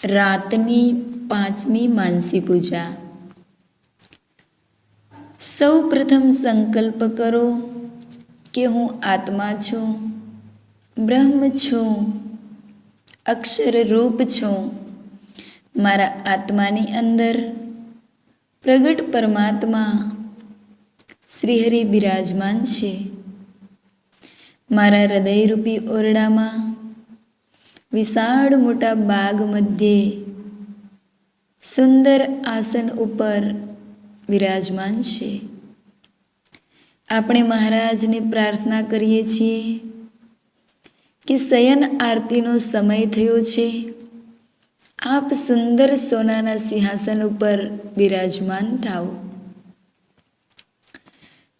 રાતની 5મી માનસી પૂજા। સૌ પ્રથમ સંકલ્પ કરો કે હું આત્મા છું, બ્રહ્મ છું, અક્ષર રૂપ છું। મારા આત્માની અંદર પ્રગટ પરમાત્મા શ્રીહરિ બિરાજમાન છે। મારા હૃદયરૂપી ઓરડામાં વિશાળ મોટા બાગ મધ્યે સુંદર આસન ઉપર વિરાજમાન છે। આપણે મહારાજને પ્રાર્થના કરીએ છીએ કે શયન આરતીનો સમય થયો છે, આપ સુંદર સોનાના સિંહાસન ઉપર બિરાજમાન થાઓ।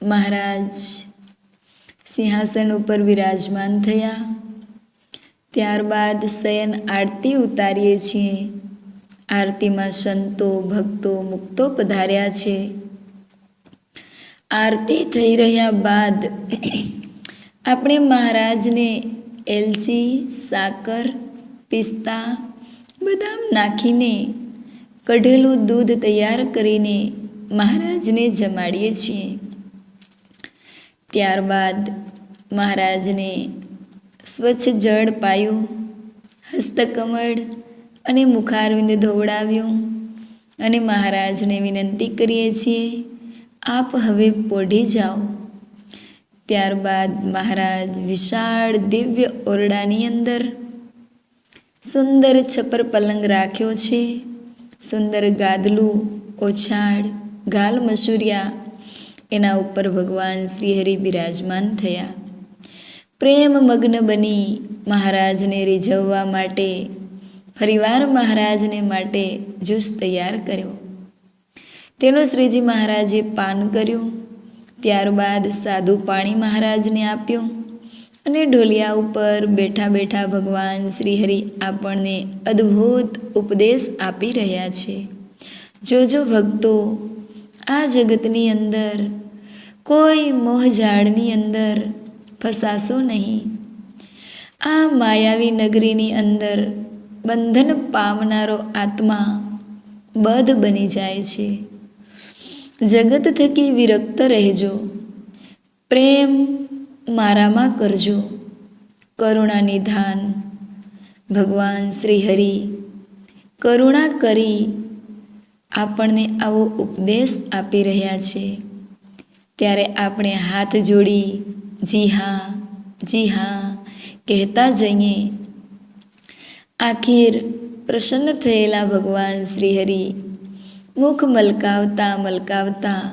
મહારાજ સિંહાસન ઉપર વિરાજમાન થયા, ત્યારબાદ શયન આરતી ઉતારીએ છીએ। આરતીમાં સંતો, ભક્તો, મુક્તો પધાર્યા છે। આરતી થઈ રહ્યા બાદ આપણે મહારાજને એલચી, સાકર, પિસ્તા, બદામ નાખીને કઢેલું દૂધ તૈયાર કરીને મહારાજને જમાડીએ છીએ। ત્યારબાદ મહારાજને સ્વચ્છ જળ પાયું, હસ્તકમળ અને મુખારવિંદ ધોવડાવ્યું અને મહારાજને વિનંતી કરીએ છીએ, આપ હવે પોઢી જાઓ। ત્યારબાદ મહારાજ વિશાળ દિવ્ય ઓરડાની અંદર સુંદર છપર પલંગ રાખ્યો છે, સુંદર ગાદલું, ઓછાડ, ગાલ મસૂરિયા, એના ઉપર ભગવાન શ્રીહરિ બિરાજમાન થયા। પ્રેમ મગ્ન બની મહારાજને રીઝવવા માટે ફરીવાર મહારાજને માટે જ્યુસ તૈયાર કર્યો, તેનું શ્રીજી મહારાજે પાન કર્યું। ત્યારબાદ સાદું પાણી મહારાજને આપ્યું અને ઢોલિયા ઉપર બેઠા બેઠા ભગવાન શ્રીહરિ આપણને અદ્ભુત ઉપદેશ આપી રહ્યા છે। જોજો ભક્તો, આ જગતની અંદર કોઈ મોહજાળની અંદર ફસાશો નહીં। આ માયાવી નગરીની અંદર બંધન પામનારો આત્મા બદ્ધ બની જાય છે। જગત થકી વિરક્ત રહેજો, પ્રેમ મારામાં કરજો। કરુણા નિધાન ભગવાન શ્રીહરિ કરુણા કરી આપણને આવો ઉપદેશ આપી રહ્યા છે। ત્યારે આપણે હાથ જોડી જી હા, જી હા કહેતા જઈએ। આખીર પ્રસન્ન થયેલા ભગવાન શ્રીહરિ મુખ મલકાવતા મલકાવતા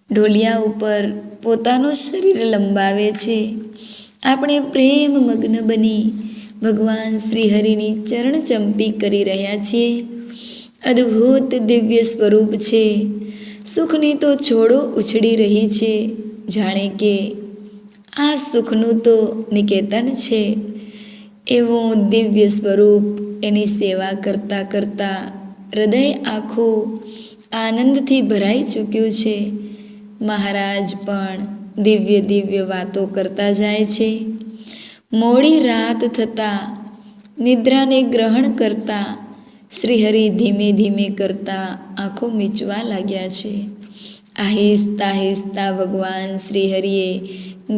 ઢોલિયા ઉપર પોતાનું શરીર લંબાવે છે। આપણે પ્રેમ મગ્ન બની ભગવાન શ્રીહરિની ચરણ ચંપી કરી રહ્યા છીએ। અદ્ભુત દિવ્ય સ્વરૂપ છે, સુખની તો છોડો ઉછળી રહી છે, જાણે કે આ સુખનું તો નિકેતન છે। એવું દિવ્ય સ્વરૂપ, એની સેવા કરતાં કરતાં હૃદય આખું આનંદથી ભરાઈ ચૂક્યું છે। મહારાજ પણ દિવ્ય દિવ્ય વાતો કરતા જાય છે। મોડી રાત થતાં નિદ્રાને ગ્રહણ કરતા શ્રીહરિ ધીમે ધીમે કરતા આંખો મીચવા લાગ્યા છે। આહિસ્તા આહિસ્તા ભગવાન શ્રીહરિએ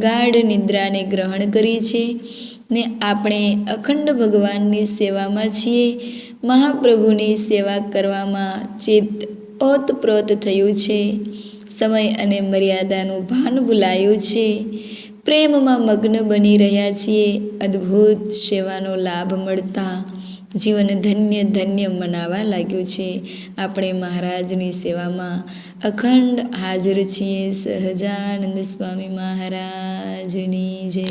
ગાઢ નિદ્રાને ગ્રહણ કરી છે ને આપણે અખંડ ભગવાનની સેવામાં છીએ। મહાપ્રભુની સેવા કરવામાં ચિત્ત ઓતપ્રોત થયું છે। સમય અને મર્યાદાનું ભાન ભૂલાયું છે। પ્રેમમાં મગ્ન બની રહ્યા છીએ। અદ્ભુત સેવાનો લાભ મળતા જીવન ધન્ય ધન્ય મનાવા લાગ્યું છે। આપણે મહારાજની સેવામાં અખંડ હાજર છીએ। સહજાનંદ સ્વામી મહારાજની જય।